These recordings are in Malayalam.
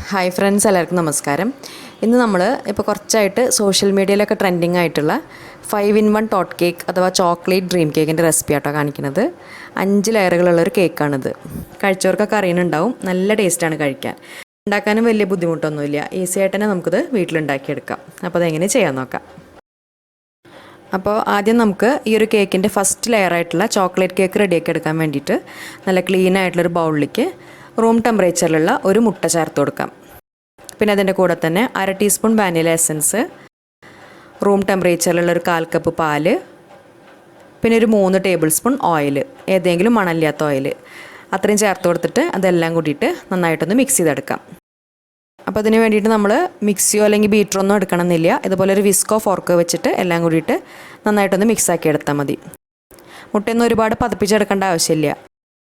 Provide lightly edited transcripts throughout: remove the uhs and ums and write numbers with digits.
ഹായ് ഫ്രണ്ട്സ്, എല്ലാവർക്കും നമസ്കാരം. ഇന്ന് നമ്മൾ ഇപ്പോൾ കുറച്ചായിട്ട് സോഷ്യൽ മീഡിയയിലൊക്കെ ട്രെൻഡിങ് ആയിട്ടുള്ള 5-in-1 ടോട്ട് കേക്ക് അഥവാ ചോക്ലേറ്റ് ഡ്രീം കേക്കിൻ്റെ റെസിപ്പി ആട്ടോ കാണിക്കുന്നത്. 5 ലെയറുകളുള്ളൊരു കേക്കാണിത്. കഴിച്ചവർക്കൊക്കെ അറിയുന്നുണ്ടാവും, നല്ല ടേസ്റ്റാണ് കഴിക്കാൻ. ഉണ്ടാക്കാനും വലിയ ബുദ്ധിമുട്ടൊന്നുമില്ല, ഈസി ആയിട്ട് തന്നെ നമുക്കിത് വീട്ടിലുണ്ടാക്കിയെടുക്കാം. അപ്പോൾ അതെങ്ങനെ ചെയ്യാൻ നോക്കാം. അപ്പോൾ ആദ്യം നമുക്ക് ഈ ഒരു കേക്കിൻ്റെ ഫസ്റ്റ് ലെയറായിട്ടുള്ള ചോക്ലേറ്റ് കേക്ക് റെഡിയാക്കി എടുക്കാൻ വേണ്ടിയിട്ട് നല്ല ക്ലീൻ ആയിട്ടുള്ളൊരു ബൗളിലേക്ക് റൂം ടെമ്പറേച്ചറിലുള്ള ഒരു മുട്ട ചേർത്ത് കൊടുക്കാം. പിന്നെ അതിൻ്റെ കൂടെ തന്നെ 1/2 ടീസ്പൂൺ വാനില എസൻസ്, റൂം ടെമ്പറേച്ചറിലുള്ള ഒരു 1/4 കപ്പ് പാല്, പിന്നെ ഒരു 3 ടേബിൾ സ്പൂൺ ഓയിൽ, ഏതെങ്കിലും മണമില്ലാത്ത ഓയിൽ, അത്രയും ചേർത്ത് കൊടുത്തിട്ട് അതെല്ലാം കൂടിയിട്ട് നന്നായിട്ടൊന്ന് മിക്സ് ചെയ്തെടുക്കാം. അപ്പോൾ അതിന് വേണ്ടിയിട്ട് നമ്മൾ മിക്സിയോ അല്ലെങ്കിൽ ബീറ്ററോ ഒന്നും എടുക്കണമെന്നില്ല. ഇതുപോലെ ഒരു വിസ്കോ ഫോർക്കോ വെച്ചിട്ട് എല്ലാം കൂടിയിട്ട് നന്നായിട്ടൊന്ന് മിക്സാക്കി എടുത്താൽ മതി. മുട്ടയൊന്നും ഒരുപാട് പതപ്പിച്ചെടുക്കേണ്ട ആവശ്യമില്ല.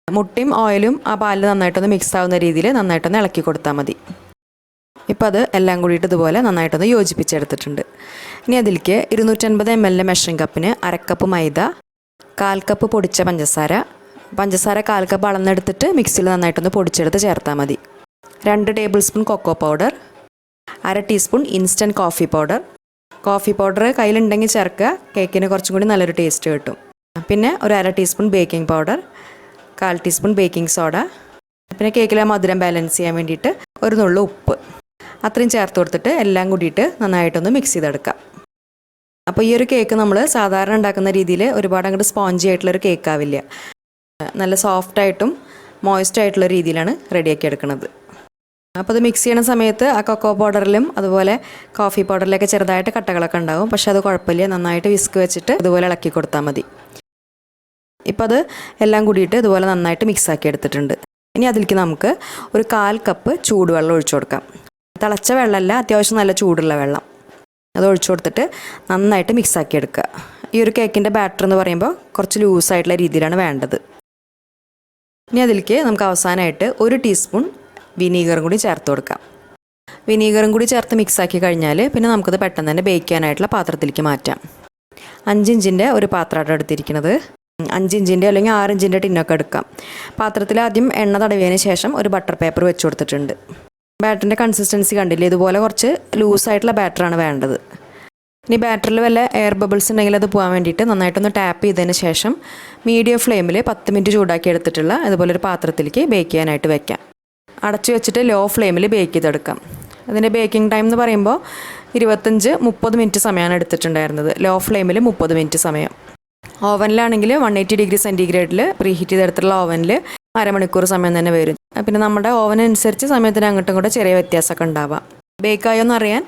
മുട്ടയും ഓയിലും ആ പാലിൽ നന്നായിട്ടൊന്ന് മിക്സ് ആവുന്ന രീതിയിൽ നന്നായിട്ടൊന്ന് ഇളക്കി കൊടുത്താൽ മതി. ഇപ്പോൾ അത് എല്ലാം കൂടിയിട്ട് ഇതുപോലെ നന്നായിട്ടൊന്ന് യോജിപ്പിച്ചെടുത്തിട്ടുണ്ട്. ഇനി അതിലേക്ക് 250 ml മെഷറിംഗ് കപ്പിന് 1/2 കപ്പ് മൈദ, 1/4 കപ്പ് പൊടിച്ച പഞ്ചസാര 1/4 കപ്പ് അളന്നെടുത്തിട്ട് മിക്സിയിൽ നന്നായിട്ടൊന്ന് പൊടിച്ചെടുത്ത് ചേർത്താൽ മതി. 2 tablespoon cocoa powder, 1/2 teaspoon instant coffee powder കയ്യിലുണ്ടെങ്കിൽ ചേർക്കുക, കേക്കിന് കുറച്ചും കൂടി നല്ലൊരു ടേസ്റ്റ് കിട്ടും. പിന്നെ ഒരു 1/2 teaspoon baking powder, 1/4 teaspoon baking soda, പിന്നെ കേക്കിലെ മധുരം ബാലൻസ് ചെയ്യാൻ വേണ്ടിയിട്ട് ഒരു നുള്ളു ഉപ്പ്, അത്രയും ചേർത്ത് കൊടുത്തിട്ട് എല്ലാം കൂടിയിട്ട് നന്നായിട്ടൊന്ന് മിക്സ് ചെയ്തെടുക്കാം. അപ്പോൾ ഈ ഒരു കേക്ക് നമ്മൾ സാധാരണ ഉണ്ടാക്കുന്ന രീതിയിൽ ഒരുപാട് അങ്ങോട്ട് സ്പോഞ്ചി ആയിട്ടുള്ളൊരു കേക്ക് ആവില്ല. നല്ല സോഫ്റ്റായിട്ടും മോയ്സ്റ്റ് ആയിട്ടുള്ള രീതിയിലാണ് റെഡിയാക്കി എടുക്കുന്നത്. അപ്പോൾ അത് മിക്സ് ചെയ്യുന്ന സമയത്ത് ആ കൊക്കോ പൗഡറിലും അതുപോലെ കോഫി പൗഡറിലൊക്കെ ചെറുതായിട്ട് കട്ടകളൊക്കെ ഉണ്ടാവും. പക്ഷേ അത് കുഴപ്പമില്ല, നന്നായിട്ട് വിസ്ക് വെച്ചിട്ട് ഇതുപോലെ ഇളക്കി കൊടുത്താൽ മതി. ഇപ്പോൾ അത് എല്ലാം കൂടിയിട്ട് ഇതുപോലെ നന്നായിട്ട് മിക്സാക്കി എടുത്തിട്ടുണ്ട്. ഇനി അതിലേക്ക് നമുക്ക് ഒരു 1/4 കപ്പ് ചൂടുവെള്ളം ഒഴിച്ചു കൊടുക്കാം. തിളച്ച വെള്ളമല്ല, അത്യാവശ്യം നല്ല ചൂടുള്ള വെള്ളം. അത് ഒഴിച്ചു കൊടുത്തിട്ട് നന്നായിട്ട് മിക്സാക്കി എടുക്കുക. ഈ ഒരു കേക്കിൻ്റെ ബാറ്റർ എന്ന് പറയുമ്പോൾ കുറച്ച് ലൂസായിട്ടുള്ള രീതിയിലാണ് വേണ്ടത്. ഇനി അതിലേക്ക് നമുക്ക് അവസാനമായിട്ട് 1 ടീസ്പൂൺ വിനീഗറും കൂടി ചേർത്ത് കൊടുക്കാം. വിനീഗറും കൂടി ചേർത്ത് മിക്സാക്കി കഴിഞ്ഞാൽ പിന്നെ നമുക്കത് പെട്ടെന്ന് തന്നെ ബേക്ക് ചെയ്യാനായിട്ടുള്ള പാത്രത്തിലേക്ക് മാറ്റാം. 5 ഇഞ്ചിൻ്റെ ഒരു പാത്രമാണ് എടുത്തിരിക്കുന്നത്. 5 ഇഞ്ചിൻ്റെ അല്ലെങ്കിൽ 6 ഇഞ്ചിൻ്റെ ടിന്നൊക്കെ എടുക്കാം. പാത്രത്തിൽ ആദ്യം എണ്ണ തടവിയതിന് ശേഷം ഒരു ബട്ടർ പേപ്പർ വെച്ച് കൊടുത്തിട്ടുണ്ട്. ബാറ്ററിൻ്റെ കൺസിസ്റ്റൻസി കണ്ടില്ലേ, ഇതുപോലെ കുറച്ച് ലൂസായിട്ടുള്ള ബാറ്ററാണ് വേണ്ടത്. ഇനി ബാറ്ററിൽ വല്ല എയർ ബബിൾസ് ഉണ്ടെങ്കിൽ അത് പോകാൻ വേണ്ടിയിട്ട് നന്നായിട്ടൊന്ന് ടാപ്പ് ചെയ്തതിന് ശേഷം മീഡിയം ഫ്ലെയിമിൽ 10 മിനിറ്റ് ചൂടാക്കി എടുത്തിട്ടുള്ള ഇതുപോലൊരു പാത്രത്തിലേക്ക് ബേക്ക് ചെയ്യാനായിട്ട് വെക്കാം. അടച്ചു വെച്ചിട്ട് ലോ ഫ്ലെയിമിൽ ബേക്ക് ചെയ്തെടുക്കാം. അതിൻ്റെ ബേക്കിംഗ് ടൈം എന്ന് പറയുമ്പോൾ 25-30 മിനിറ്റ് സമയമാണ് എടുത്തിട്ടുണ്ടായിരുന്നത്. ലോ ഫ്ലെയിമിൽ 30 മിനിറ്റ് സമയം. ഓവനിലാണെങ്കിൽ 180 ഡിഗ്രി സെൻറ്റിഗ്രേഡിൽ പ്രീഹീറ്റ് ചെയ്തെടുത്തുള്ള ഓവനിൽ അരമണിക്കൂർ സമയം തന്നെ വരും. പിന്നെ നമ്മുടെ ഓവനനുസരിച്ച് സമയത്തിന് അങ്ങോട്ടും ഇങ്ങോട്ടും ചെറിയ വ്യത്യാസമൊക്കെ ഉണ്ടാവാം. ബേക്കായോന്ന് അറിയാൻ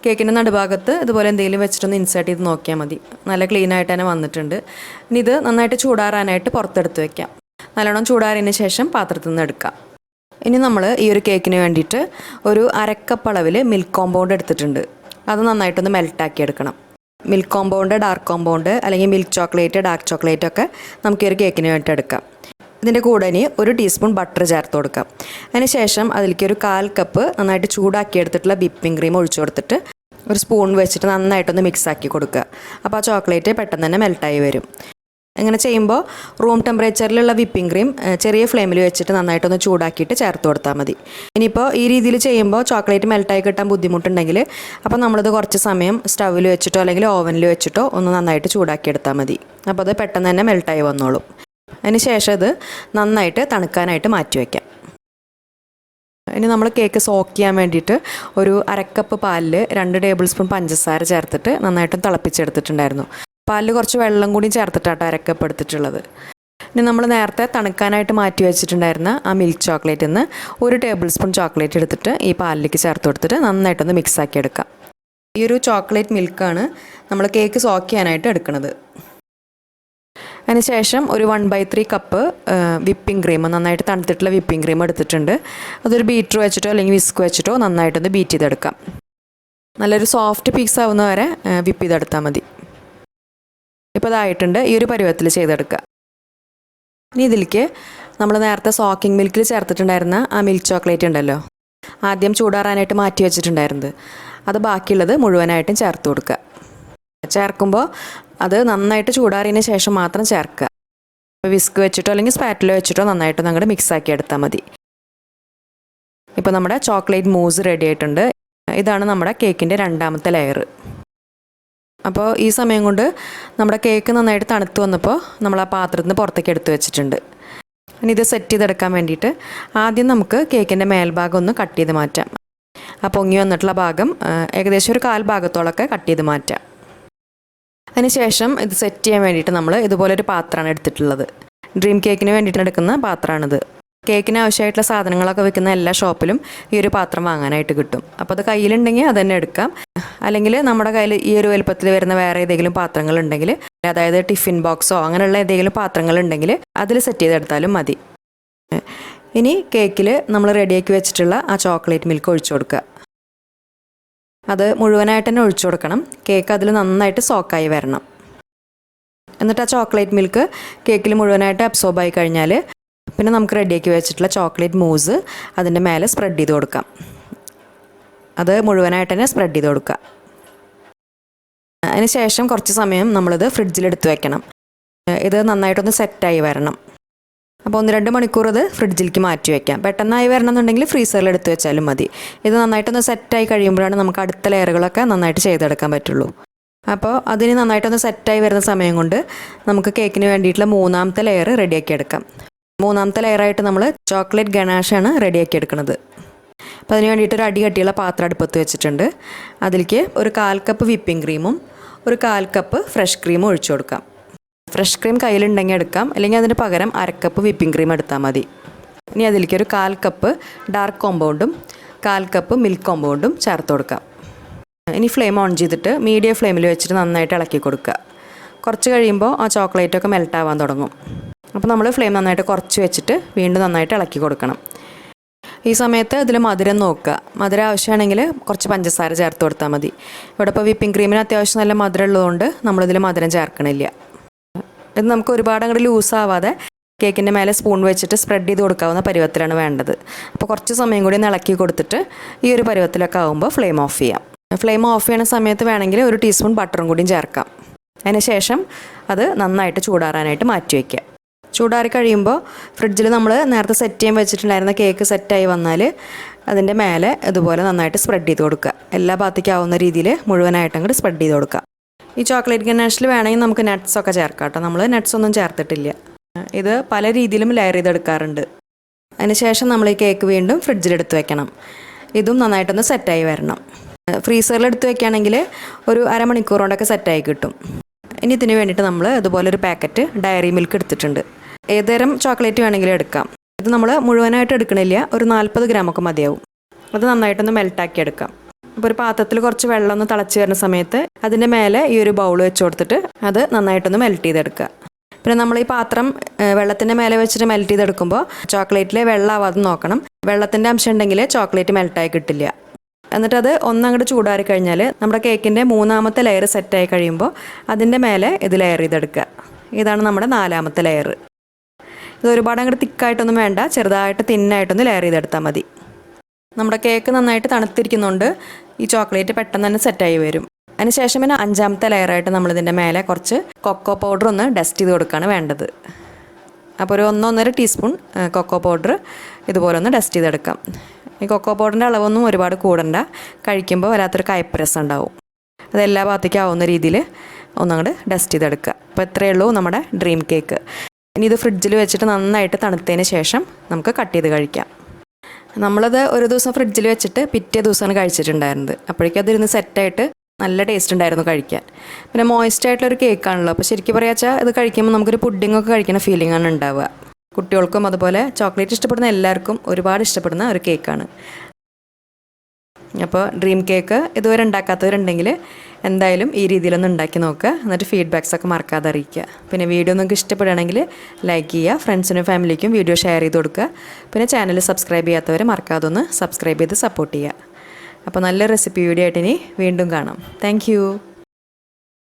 കേക്കിൻ്റെ നടുഭാഗത്ത് ഇതുപോലെ എന്തെങ്കിലും വെച്ചിട്ടൊന്ന് ഇൻസേർട്ട് ചെയ്ത് നോക്കിയാൽ മതി. നല്ല ക്ലീൻ ആയിട്ട് തന്നെ വന്നിട്ടുണ്ട്. ഇനി ഇത് നന്നായിട്ട് ചൂടാറാനായിട്ട് പുറത്തെടുത്ത് വയ്ക്കാം. നല്ലോണം ചൂടാറിയതിന് ശേഷം പാത്രത്തിൽ നിന്ന് എടുക്കാം. ഇനി നമ്മൾ ഈ ഒരു കേക്കിന് വേണ്ടിയിട്ട് ഒരു 1/2 കപ്പ് അളവിൽ മിൽക്ക് കോമ്പൗണ്ട് എടുത്തിട്ടുണ്ട്. അത് നന്നായിട്ടൊന്ന് മെൽട്ടാക്കി എടുക്കണം. മിൽക്ക് കോമ്പൗണ്ട്, ഡാർക്ക് കോമ്പൗണ്ട് അല്ലെങ്കിൽ മിൽക്ക് ചോക്ലേറ്റ്, ഡാർക്ക് ചോക്ലേറ്റ് ഒക്കെ നമുക്ക് ഈ ഒരു കേക്കിന് വേണ്ടി എടുക്കാം. ഇതിൻ്റെ കൂടെ ഇനി 1 ടീസ്പൂൺ ബട്ടർ ചേർത്ത് കൊടുക്കാം. അതിന് ശേഷം അതിലേക്ക് ഒരു 1/4 കപ്പ് നന്നായിട്ട് ചൂടാക്കി എടുത്തിട്ടുള്ള വിപ്പിംഗ് ക്രീം ഒഴിച്ചു കൊടുത്തിട്ട് ഒരു സ്പൂൺ വെച്ചിട്ട് നന്നായിട്ടൊന്ന് മിക്സാക്കി കൊടുക്കുക. അപ്പോൾ ആ ചോക്ലേറ്റ് പെട്ടെന്ന് തന്നെ മെൽട്ടായി വരും. അങ്ങനെ ചെയ്യുമ്പോൾ റൂം ടെമ്പറേച്ചറിലുള്ള വിപ്പിംഗ് ക്രീം ചെറിയ ഫ്ലെയിമിൽ വെച്ചിട്ട് നന്നായിട്ടൊന്ന് ചൂടാക്കിയിട്ട് ചേർത്ത് കൊടുത്താൽ മതി. ഇനിയിപ്പോൾ ഈ രീതിയിൽ ചെയ്യുമ്പോൾ ചോക്ലേറ്റ് മെൽട്ടായി കിട്ടാൻ ബുദ്ധിമുട്ടുണ്ടെങ്കിൽ അപ്പോൾ നമ്മളിത് കുറച്ച് സമയം സ്റ്റൗവിൽ വെച്ചിട്ടോ അല്ലെങ്കിൽ ഓവനിൽ വെച്ചിട്ടോ ഒന്ന് നന്നായിട്ട് ചൂടാക്കിയെടുത്താൽ മതി. അപ്പോൾ അത് പെട്ടെന്ന് തന്നെ മെൽട്ടായി വന്നോളും. അതിന് ശേഷം ഇത് നന്നായിട്ട് തണുക്കാനായിട്ട് മാറ്റി വയ്ക്കാം. ഇനി നമ്മൾ കേക്ക് സോക്ക് ചെയ്യാൻ വേണ്ടിയിട്ട് ഒരു 1/2 കപ്പ് പാലിൽ 2 ടേബിൾ സ്പൂൺ പഞ്ചസാര ചേർത്തിട്ട് നന്നായിട്ടും തിളപ്പിച്ചെടുത്തിട്ടുണ്ടായിരുന്നു. പാലിൽ കുറച്ച് വെള്ളം കൂടി ചേർത്തിട്ടാട്ടോ 1/2 കപ്പ് എടുത്തിട്ടുള്ളത്. ഇനി നമ്മൾ നേരത്തെ തണുക്കാനായിട്ട് മാറ്റി വെച്ചിട്ടുണ്ടായിരുന്ന ആ മിൽക്ക് ചോക്ലേറ്റിൽ നിന്ന് 1 ടേബിൾ സ്പൂൺ ചോക്ലേറ്റ് എടുത്തിട്ട് ഈ പാലിലേക്ക് ചേർത്ത് കൊടുത്തിട്ട് നന്നായിട്ടൊന്ന് മിക്സാക്കി എടുക്കാം. ഈ ഒരു ചോക്ലേറ്റ് മിൽക്കാണ് നമ്മൾ കേക്ക് സോക്ക് ചെയ്യാനായിട്ട് എടുക്കുന്നത്. അതിനുശേഷം ഒരു 1/3 കപ്പ് വിപ്പിംഗ് ക്രീം, നന്നായിട്ട് തണുത്തിട്ടുള്ള വിപ്പിംഗ് ക്രീം എടുത്തിട്ടുണ്ട്. അതൊരു ബീറ്റർ വെച്ചിട്ടോ അല്ലെങ്കിൽ വിസ്ക് വെച്ചിട്ടോ നന്നായിട്ടൊന്ന് ബീറ്റ് ചെയ്തെടുക്കാം. നല്ലൊരു സോഫ്റ്റ് പീസ് ആവുന്ന വരെ വിപ്പ് ചെയ്തെടുത്താൽ മതി. ഇപ്പോൾ അതായിട്ടുണ്ട്. ഈ ഒരു പരുവത്തിൽ ചെയ്തെടുക്കുക. ഇനി ഇതിലേക്ക് നമ്മൾ നേരത്തെ സോക്കിംഗ് മിൽക്കിൽ ചേർത്തിട്ടുണ്ടായിരുന്ന ആ മിൽക്ക് ചോക്ലേറ്റ് ഉണ്ടല്ലോ, ആദ്യം ചൂടാറാനായിട്ട് മാറ്റി വെച്ചിട്ടുണ്ടായിരുന്നത്, അത് ബാക്കിയുള്ളത് മുഴുവനായിട്ടും ചേർത്ത് കൊടുക്കുക. ചേർക്കുമ്പോൾ അത് നന്നായിട്ട് ചൂടാറിയതിന് ശേഷം മാത്രം ചേർക്കുക. വിസ്ക് വെച്ചിട്ടോ അല്ലെങ്കിൽ സ്പാറ്റില വെച്ചിട്ടോ നന്നായിട്ട് അങ്ങോട്ട് മിക്സാക്കി എടുത്താൽ മതി. ഇപ്പോൾ നമ്മുടെ ചോക്ലേറ്റ് മൂസ് റെഡി ആയിട്ടുണ്ട്. ഇതാണ് നമ്മുടെ കേക്കിൻ്റെ രണ്ടാമത്തെ ലെയർ. അപ്പോൾ ഈ സമയം കൊണ്ട് നമ്മുടെ കേക്ക് നന്നായിട്ട് തണുത്ത് വന്നപ്പോൾ നമ്മൾ ആ പാത്രത്തിൽ നിന്ന് പുറത്തേക്ക് എടുത്ത് വെച്ചിട്ടുണ്ട്. ഇനി ഇത് സെറ്റ് ചെയ്തെടുക്കാൻ വേണ്ടിയിട്ട് ആദ്യം നമുക്ക് കേക്കിൻ്റെ മേൽഭാഗം ഒന്ന് കട്ട് ചെയ്ത് മാറ്റാം. ആ പൊങ്ങി വന്നിട്ടുള്ള ഭാഗം ഏകദേശം ഒരു 1/4 ഭാഗത്തോളമൊക്കെ കട്ട് ചെയ്ത് മാറ്റാം. അതിനുശേഷം ഇത് സെറ്റ് ചെയ്യാൻ വേണ്ടിയിട്ട് നമ്മൾ ഇതുപോലൊരു പാത്രമാണ് എടുത്തിട്ടുള്ളത്. ഡ്രീം കേക്കിന് വേണ്ടിയിട്ട് എടുക്കുന്ന പാത്രമാണിത്. കേക്കിന് ആവശ്യമായിട്ടുള്ള സാധനങ്ങളൊക്കെ വെക്കുന്ന എല്ലാ ഷോപ്പിലും ഈ ഒരു പാത്രം വാങ്ങാനായിട്ട് കിട്ടും. അപ്പോൾ അത് കയ്യിലുണ്ടെങ്കിൽ അത് തന്നെ എടുക്കാം. അല്ലെങ്കിൽ നമ്മുടെ കയ്യിൽ ഈ ഒരു വലുപ്പത്തിൽ വരുന്ന വേറെ ഏതെങ്കിലും പാത്രങ്ങളുണ്ടെങ്കിൽ, അതായത് ടിഫിൻ ബോക്സോ അങ്ങനെയുള്ള ഏതെങ്കിലും പാത്രങ്ങളുണ്ടെങ്കിൽ അതിൽ സെറ്റ് ചെയ്തെടുത്താലും മതി. ഇനി കേക്കിൽ നമ്മൾ റെഡിയാക്കി വെച്ചിട്ടുള്ള ആ ചോക്ലേറ്റ് മിൽക്ക് ഒഴിച്ചു കൊടുക്കുക. അത് മുഴുവനായിട്ട് തന്നെ ഒഴിച്ചു കൊടുക്കണം. കേക്ക് അതിൽ നന്നായിട്ട് സോക്കായി വരണം. എന്നിട്ട് ആ ചോക്ലേറ്റ് മിൽക്ക് കേക്കിൽ മുഴുവനായിട്ട് അബ്സോർബ് ആയി കഴിഞ്ഞാൽ പിന്നെ നമുക്ക് റെഡിയാക്കി വെച്ചിട്ടുള്ള ചോക്ലേറ്റ് മൂസ് അതിൻ്റെ മേലെ സ്പ്രെഡ് ചെയ്ത് കൊടുക്കാം. അത് മുഴുവനായിട്ട് തന്നെ സ്പ്രെഡ് ചെയ്ത് കൊടുക്കുക. അതിന് ശേഷം കുറച്ച് സമയം നമ്മളിത് ഫ്രിഡ്ജിലെടുത്ത് വെക്കണം. ഇത് നന്നായിട്ടൊന്ന് സെറ്റായി വരണം. അപ്പോൾ 1-2 മണിക്കൂർ ഇത് ഫ്രിഡ്ജിലേക്ക് മാറ്റി വയ്ക്കാം. പെട്ടെന്നായി വരണം എന്നുണ്ടെങ്കിൽ ഫ്രീസറിൽ എടുത്ത് വെച്ചാലും മതി. ഇത് നന്നായിട്ടൊന്ന് സെറ്റായി കഴിയുമ്പോഴാണ് നമുക്ക് അടുത്ത ലെയറുകളൊക്കെ നന്നായിട്ട് ചെയ്തെടുക്കാൻ പറ്റുള്ളൂ. അപ്പോൾ അതിന് നന്നായിട്ടൊന്ന് സെറ്റായി വരുന്ന സമയം കൊണ്ട് നമുക്ക് കേക്കിന് വേണ്ടിയിട്ടുള്ള 3ാമത്തെ ലെയർ റെഡിയാക്കി എടുക്കാം. 3ാമത്തെ ലെയറായിട്ട് നമ്മൾ ചോക്ലേറ്റ് ഗനാഷാണ് റെഡിയാക്കി എടുക്കുന്നത്. അപ്പോൾ അതിന് വേണ്ടിയിട്ട് ഒരു അടി കട്ടിയുള്ള പാത്രം അടുപ്പത്ത് വെച്ചിട്ടുണ്ട്. അതിലേക്ക് ഒരു 1/4 കപ്പ് വിപ്പിംഗ് ക്രീമും ഒരു 1/4 കപ്പ് ഫ്രഷ് ക്രീമും ഒഴിച്ചു കൊടുക്കാം. ഫ്രഷ് ക്രീം കയ്യിലുണ്ടെങ്കിൽ എടുക്കാം, അല്ലെങ്കിൽ അതിന് പകരം 1/2 കപ്പ് വിപ്പിംഗ് ക്രീം എടുത്താൽ മതി. ഇനി അതിലേക്ക് ഒരു 1/4 കപ്പ് ഡാർക്ക് കോമ്പൗണ്ടും 1/4 കപ്പ് മിൽക്ക് കോമ്പൗണ്ടും ചേർത്ത് കൊടുക്കാം. ഇനി ഫ്ലെയിം ഓൺ ചെയ്തിട്ട് മീഡിയം ഫ്ലെയിമിൽ വെച്ചിട്ട് നന്നായിട്ട് ഇളക്കി കൊടുക്കുക. കുറച്ച് കഴിയുമ്പോൾ ആ ചോക്ലേറ്റൊക്കെ മെൽറ്റ് ആവാൻ തുടങ്ങും. അപ്പോൾ നമ്മൾ ഫ്ലെയിം നന്നായിട്ട് കുറച്ച് വെച്ചിട്ട് വീണ്ടും നന്നായിട്ട് ഇളക്കി കൊടുക്കണം. ഈ സമയത്ത് ഇതിൽ മധുരം നോക്കുക. മധുരം ആവശ്യമാണെങ്കിൽ കുറച്ച് പഞ്ചസാര ചേർത്ത് കൊടുത്താൽ മതി. ഇവിടെ ഇപ്പോൾ വിപ്പിംഗ് ക്രീമിന് അത്യാവശ്യം നല്ല മധുരം ഉള്ളതുകൊണ്ട് നമ്മളിതിൽ മധുരം ചേർക്കണില്ല. ഇത് നമുക്ക് ഒരുപാട് അങ്ങോട്ട് ലൂസാവാതെ കേക്കിൻ്റെ മേലെ സ്പൂൺ വെച്ചിട്ട് സ്പ്രെഡ് ചെയ്ത് കൊടുക്കാവുന്ന പരുവത്തിലാണ് വേണ്ടത്. അപ്പോൾ കുറച്ച് സമയം കൂടി ഒന്ന് ഇളക്കി കൊടുത്തിട്ട് ഈ ഒരു പരുവത്തിലൊക്കെ ആകുമ്പോൾ ഫ്ലെയിം ഓഫ് ചെയ്യാം. ഫ്ലെയിം ഓഫ് ചെയ്യുന്ന സമയത്ത് വേണമെങ്കിൽ ഒരു ടീസ്പൂൺ ബട്ടറും കൂടിയും ചേർക്കാം. അതിന് ശേഷം അത് നന്നായിട്ട് ചൂടാറാനായിട്ട് മാറ്റി വയ്ക്കുക. ചൂടാറി കഴിയുമ്പോൾ ഫ്രിഡ്ജിൽ നമ്മൾ നേരത്തെ സെറ്റ് ചെയ്യാൻ വെച്ചിട്ടുണ്ടായിരുന്ന കേക്ക് സെറ്റായി വന്നാൽ അതിൻ്റെ മേലെ ഇതുപോലെ നന്നായിട്ട് സ്പ്രെഡ് ചെയ്ത് കൊടുക്കുക. എല്ലാ ഭാഗത്തേക്കാവുന്ന രീതിയിൽ മുഴുവനായിട്ട് അങ്ങോട്ട് സ്പ്രെഡ് ചെയ്ത് കൊടുക്കുക. ഈ ചോക്ലേറ്റ് ഗനാഷിൽ വേണമെങ്കിൽ നമുക്ക് നട്ട്സൊക്കെ ചേർക്കാം കേട്ടോ. നമ്മൾ നട്ട്സൊന്നും ചേർത്തിട്ടില്ല. ഇത് പല രീതിയിലും ലെയർ ചെയ്തെടുക്കാറുണ്ട്. അതിന് ശേഷം നമ്മൾ ഈ കേക്ക് വീണ്ടും ഫ്രിഡ്ജിലെടുത്ത് വെക്കണം. ഇതും നന്നായിട്ടൊന്ന് സെറ്റായി വരണം. ഫ്രീസറിലെടുത്ത് വെക്കുകയാണെങ്കിൽ ഒരു 1/2 മണിക്കൂർ കൊണ്ടൊക്കെ സെറ്റായി കിട്ടും. ഇനി ഇതിന് വേണ്ടിയിട്ട് നമ്മൾ ഇതുപോലെ ഒരു പാക്കറ്റ് ഡയറി മിൽക്ക് എടുത്തിട്ടുണ്ട്. ഏതുതരം ചോക്ലേറ്റ് വേണമെങ്കിലും എടുക്കാം. ഇത് നമ്മൾ മുഴുവനായിട്ട് എടുക്കണില്ല, ഒരു 40 ഗ്രാമൊക്കെ മതിയാവും. അത് നന്നായിട്ടൊന്ന് മെൽട്ടാക്കി എടുക്കാം. അപ്പോൾ ഒരു പാത്രത്തിൽ കുറച്ച് വെള്ളം ഒന്ന് തിളച്ച് വരുന്ന സമയത്ത് അതിൻ്റെ മേലെ ഈ ഒരു ബൗൾ വെച്ച് കൊടുത്തിട്ട് അത് നന്നായിട്ടൊന്ന് മെൽറ്റ് ചെയ്തെടുക്കുക. പിന്നെ നമ്മൾ ഈ പാത്രം വെള്ളത്തിൻ്റെ മേലെ വെച്ചിട്ട് മെൽറ്റ് ചെയ്തെടുക്കുമ്പോൾ ചോക്ലേറ്റിൽ വെള്ളമാവാതെ നോക്കണം. വെള്ളത്തിൻ്റെ അംശം ഉണ്ടെങ്കിൽ ചോക്ലേറ്റ് മെൽട്ടായി കിട്ടില്ല. എന്നിട്ട് അത് ഒന്നങ്ങോട്ട് ചൂടാറി കഴിഞ്ഞാൽ നമ്മുടെ കേക്കിൻ്റെ 3ാമത്തെ ലെയർ സെറ്റായി കഴിയുമ്പോൾ അതിൻ്റെ മേലെ ഇത് ലെയർ ചെയ്തെടുക്കുക. ഇതാണ് നമ്മുടെ 4ാമത്തെ ലെയർ. ഇത് ഒരുപാട് അങ്ങോട്ട് തിക്കായിട്ടൊന്നും വേണ്ട, ചെറുതായിട്ട് തിന്നായിട്ടൊന്ന് ലെയർ ചെയ്തെടുത്താൽ മതി. നമ്മുടെ കേക്ക് നന്നായിട്ട് തണുത്തിരിക്കുന്നുണ്ട് ഈ ചോക്ലേറ്റ് പെട്ടെന്ന് തന്നെ സെറ്റായി വരും. അതിനുശേഷം പിന്നെ 5ാമത്തെ ലെയറായിട്ട് നമ്മളിതിൻ്റെ മേലെ കുറച്ച് കൊക്കോ പൗഡർ ഒന്ന് ഡസ്റ്റ് ചെയ്ത് കൊടുക്കുകയാണ് വേണ്ടത്. അപ്പോൾ ഒരു 1-1.5 ടീസ്പൂൺ കൊക്കോ പൗഡർ ഇതുപോലെ ഒന്ന് ഡസ്റ്റ് ചെയ്തെടുക്കാം. ഈ കൊക്കോ പൗഡറിൻ്റെ അളവൊന്നും ഒരുപാട് കൂടണ്ട, കഴിക്കുമ്പോൾ വല്ലാത്തൊരു കയ്പ്പ് രസം ഉണ്ടാവും. അതെല്ലാ ഭാഗത്തേക്കും ആവുന്ന രീതിയിൽ ഒന്നങ്ങോട്ട് ഡസ്റ്റ് ചെയ്തെടുക്കുക. അപ്പോൾ ഇത്രയേ ഉള്ളൂ നമ്മുടെ ഡ്രീം കേക്ക്. ഇനി ഇത് ഫ്രിഡ്ജിൽ വെച്ചിട്ട് നന്നായിട്ട് തണുത്തതിന് ശേഷം നമുക്ക് കട്ട് ചെയ്ത് കഴിക്കാം. നമ്മളത് ഒരു ദിവസം ഫ്രിഡ്ജിൽ വെച്ചിട്ട് പിറ്റേ ദിവസമാണ് കഴിച്ചിട്ടുണ്ടായിരുന്നത്. അപ്പോഴേക്കും അതിരുന്ന് സെറ്റായിട്ട് നല്ല ടേസ്റ്റ് ഉണ്ടായിരുന്നു കഴിക്കാൻ. പിന്നെ മോയിസ്റ്റ് ആയിട്ടുള്ളൊരു കേക്കാണല്ലോ, അപ്പോൾ ശരിക്കും പറയാച്ചാൽ ഇത് കഴിക്കുമ്പോൾ നമുക്കൊരു പുഡിങ്ങൊക്കെ കഴിക്കുന്ന ഫീലിംഗ് ആണ് ഉണ്ടാവുക. കുട്ടികൾക്കും അതുപോലെ ചോക്ലേറ്റ് ഇഷ്ടപ്പെടുന്ന എല്ലാവർക്കും ഒരുപാട് ഇഷ്ടപ്പെടുന്ന ഒരു കേക്കാണ്. അപ്പോൾ ഡ്രീം കേക്ക് ഇതുവരെ ഉണ്ടാക്കാത്തവരുണ്ടെങ്കിൽ എന്തായാലും ഈ രീതിയിലൊന്ന് ഉണ്ടാക്കി നോക്കുക. എന്നിട്ട് ഫീഡ്ബാക്സൊക്കെ മറക്കാതെ അറിയിക്കുക. പിന്നെ വീഡിയോ നിങ്ങൾക്ക് ഇഷ്ടപ്പെടുകയാണെങ്കിൽ ലൈക്ക് ചെയ്യുക, ഫ്രണ്ട്സിനും ഫാമിലിക്കും വീഡിയോ ഷെയർ ചെയ്ത് കൊടുക്കുക. പിന്നെ ചാനൽ സബ്സ്ക്രൈബ് ചെയ്യാത്തവർ മറക്കാതെ ഒന്ന് സബ്സ്ക്രൈബ് ചെയ്ത് സപ്പോർട്ട് ചെയ്യുക. അപ്പോൾ നല്ല റെസിപ്പി വീഡിയോ ആയിട്ട് ഇനി വീണ്ടും കാണാം. താങ്ക്